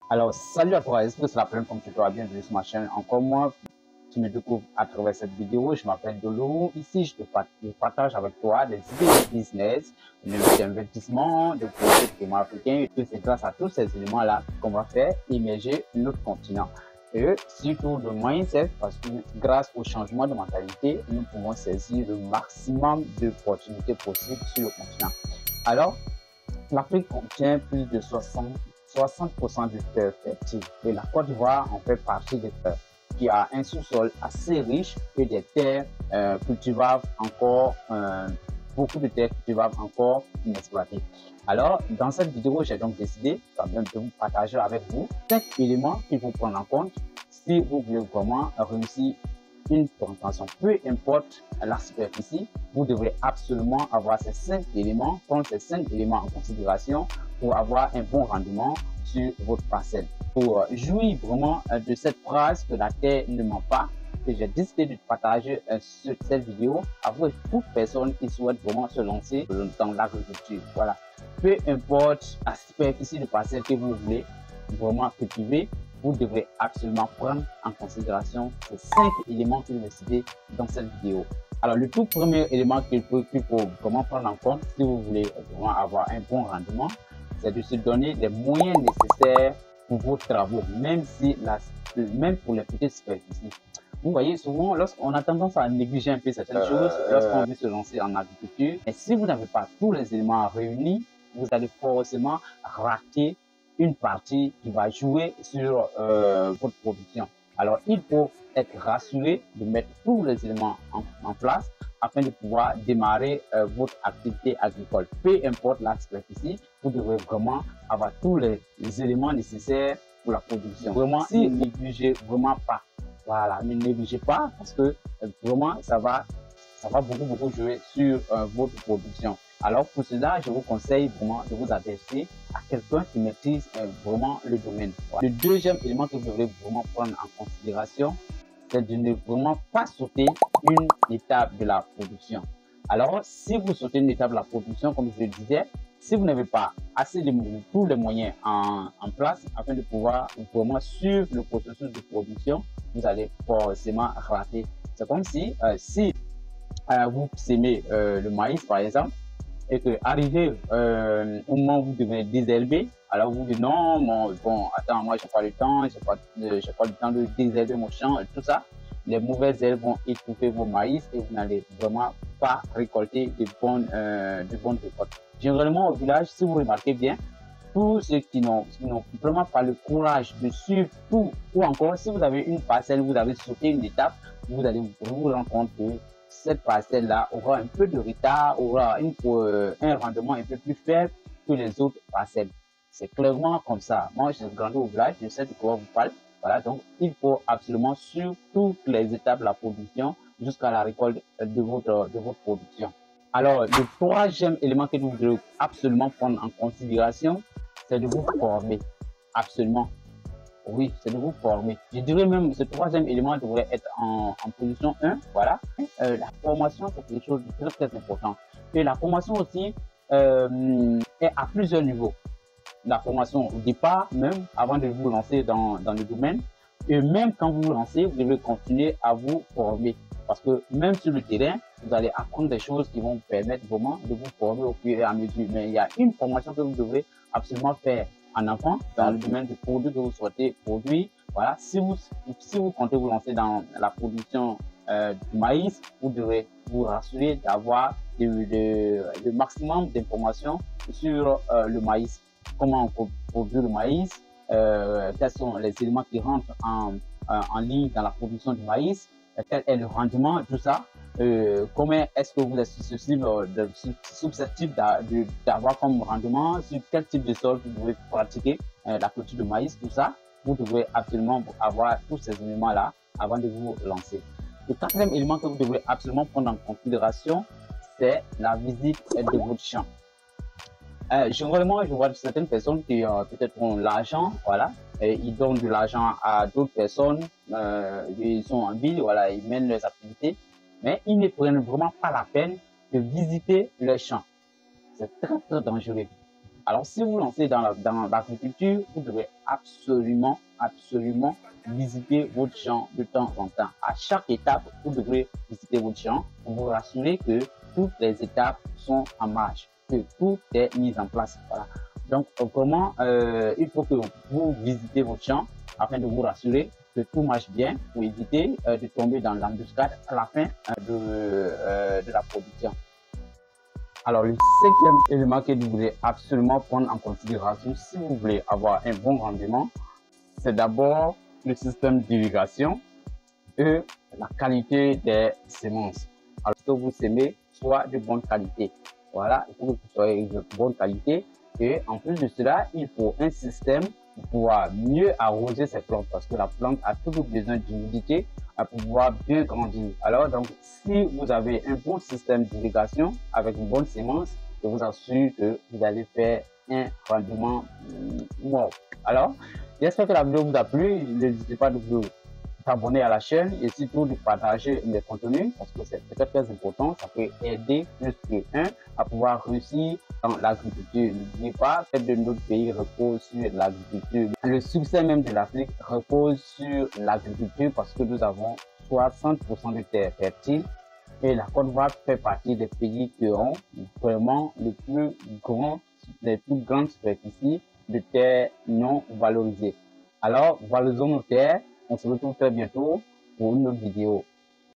Alors, salut à toi, est-ce que c'est la première fois que tu te bienvenue sur ma chaîne? Encore moi, tu me découvres à travers cette vidéo. Je m'appelle Dolo. Ici, je partage avec toi des idées de business, d'investissement, de projets de paiement africain. Et c'est grâce à tous ces éléments-là qu'on va faire émerger notre continent. Et surtout le mindset, parce que grâce au changement de mentalité, nous pouvons saisir le maximum d'opportunités possibles sur le continent. Alors, l'Afrique contient plus de 60% de terres fertiles et la Côte d'Ivoire en fait partie des terres qui a un sous-sol assez riche et des terres cultivables encore, beaucoup de terres cultivables encore inexploitées. Alors, dans cette vidéo, j'ai donc décidé quand même de vous partager avec vous 5 éléments qu'il faut prendre en compte si vous voulez vraiment réussir une plantation. Peu importe la superficie, vous devrez absolument avoir ces 5 éléments, prendre ces 5 éléments en considération pour avoir un bon rendement sur votre parcelle. Pour jouir vraiment de cette phrase que la terre ne ment pas, que j'ai décidé de partager cette vidéo avec toute personne qui souhaite vraiment se lancer dans l'agriculture. Voilà. Peu importe la superficie de parcelle que vous voulez vraiment cultiver, vous devrez absolument prendre en considération ces 5 éléments que je vais citer dans cette vidéo. Alors, le tout premier élément qu'il faut vraiment prendre en compte si vous voulez vraiment avoir un bon rendement, c'est de se donner les moyens nécessaires pour vos travaux, même pour les petites superficies. Vous voyez, souvent, lorsqu'on a tendance à négliger un peu certaines choses, lorsqu'on veut se lancer en agriculture, et si vous n'avez pas tous les éléments réunis, vous allez forcément rater une partie qui va jouer sur votre production. Alors, il faut être rassuré de mettre tous les éléments en place afin de pouvoir démarrer votre activité agricole. Peu importe la superficie, vous devrez vraiment avoir tous les éléments nécessaires pour la production. Vraiment, ne négligez vraiment pas. Voilà, ne négligez pas parce que vraiment, ça va beaucoup jouer sur votre production. Alors pour cela, je vous conseille vraiment de vous adresser à quelqu'un qui maîtrise vraiment le domaine. Le deuxième élément que vous devrez vraiment prendre en considération, c'est de ne vraiment pas sauter une étape de la production. Alors, si vous sautez une étape de la production, comme je le disais, si vous n'avez pas assez de tous les moyens en place afin de pouvoir vraiment suivre le processus de production, vous allez forcément rater. C'est comme si vous sémez le maïs, par exemple, et que arrivé au moment où vous devez désherber, alors vous dites non, bon, attends, moi j'ai pas le temps, j'ai pas le temps de désherber mon champ, et tout ça. Les mauvaises herbes vont étouffer vos maïs et vous n'allez vraiment pas récolter de bonnes récoltes. Généralement au village, si vous remarquez bien, tous ceux qui n'ont vraiment pas le courage de suivre tout, ou encore si vous avez une parcelle, vous avez sauté une étape, vous allez vous rendre compte que cette parcelle-là aura un peu de retard, aura un rendement un peu plus faible que les autres parcelles. C'est clairement comme ça. Moi, j'ai grandi au village, je sais de quoi vous parle. Voilà, donc il faut absolument suivre toutes les étapes de la production jusqu'à la récolte de votre production. Alors, le troisième élément que vous devez absolument prendre en considération, c'est de vous former. Absolument. Oui, c'est de vous former. Je dirais même que ce troisième élément devrait être en position 1. Voilà. La formation, c'est quelque chose de très, très important. Et la formation aussi est à plusieurs niveaux. La formation au départ, même avant de vous lancer dans le domaine. Et même quand vous vous lancez, vous devez continuer à vous former. Parce que même sur le terrain, vous allez apprendre des choses qui vont vous permettre vraiment de vous former au fur et à mesure. Mais il y a une formation que vous devrez absolument faire en avant dans le domaine du produit que vous souhaitez produire. Voilà, si vous comptez vous lancer dans la production du maïs, vous devrez vous rassurer d'avoir le maximum d'informations sur le maïs. Comment on produit le maïs, quels sont les éléments qui rentrent en ligne dans la production du maïs, quel est le rendement, tout ça. Comment est-ce que vous êtes susceptible d'avoir comme rendement, sur quel type de sol vous devez pratiquer la culture de maïs, tout ça. Vous devrez absolument avoir tous ces éléments-là avant de vous lancer. Le quatrième élément que vous devrez absolument prendre en considération, c'est la visite de votre champ. Généralement, je vois certaines personnes qui peut-être ont l'argent, voilà, et ils donnent de l'argent à d'autres personnes, ils sont en ville, voilà, ils mènent leurs activités, mais ils ne prennent vraiment pas la peine de visiter leur champ. C'est très, très dangereux. Alors, si vous lancez dans l'agriculture, vous devez absolument visiter votre champ de temps en temps. À chaque étape, vous devrez visiter votre champ pour vous rassurer que toutes les étapes sont en marche, que tout est mis en place. Voilà. Donc, vraiment, il faut que vous visitez votre champ afin de vous rassurer que tout marche bien pour éviter de tomber dans l'embuscade à la fin de la production. Alors, le cinquième élément que vous voulez absolument prendre en considération si vous voulez avoir un bon rendement, c'est d'abord le système d'irrigation et la qualité des semences. Alors, ce que vous semez soit de bonne qualité. Voilà, il faut que ce soit de bonne qualité. Et en plus de cela, il faut un système pour pouvoir mieux arroser ces plantes parce que la plante a toujours besoin d'humidité à pouvoir bien grandir. Alors, donc, si vous avez un bon système d'irrigation avec une bonne semence, je vous assure que vous allez faire un rendement wow. Alors, j'espère que la vidéo vous a plu. N'hésitez pas de vous abonner à la chaîne et surtout de partager mes contenus parce que c'est très très important. Ça peut aider plus qu'un à pouvoir réussir dans l'agriculture. N'oubliez pas, celle de notre pays repose sur l'agriculture. Le succès même de l'Afrique repose sur l'agriculture parce que nous avons 60% de terres fertiles et la Côte d'Ivoire fait partie des pays qui ont vraiment les plus grandes superficies de terres non valorisées. Alors, valorisons nos terres. On se retrouve très bientôt pour une autre vidéo.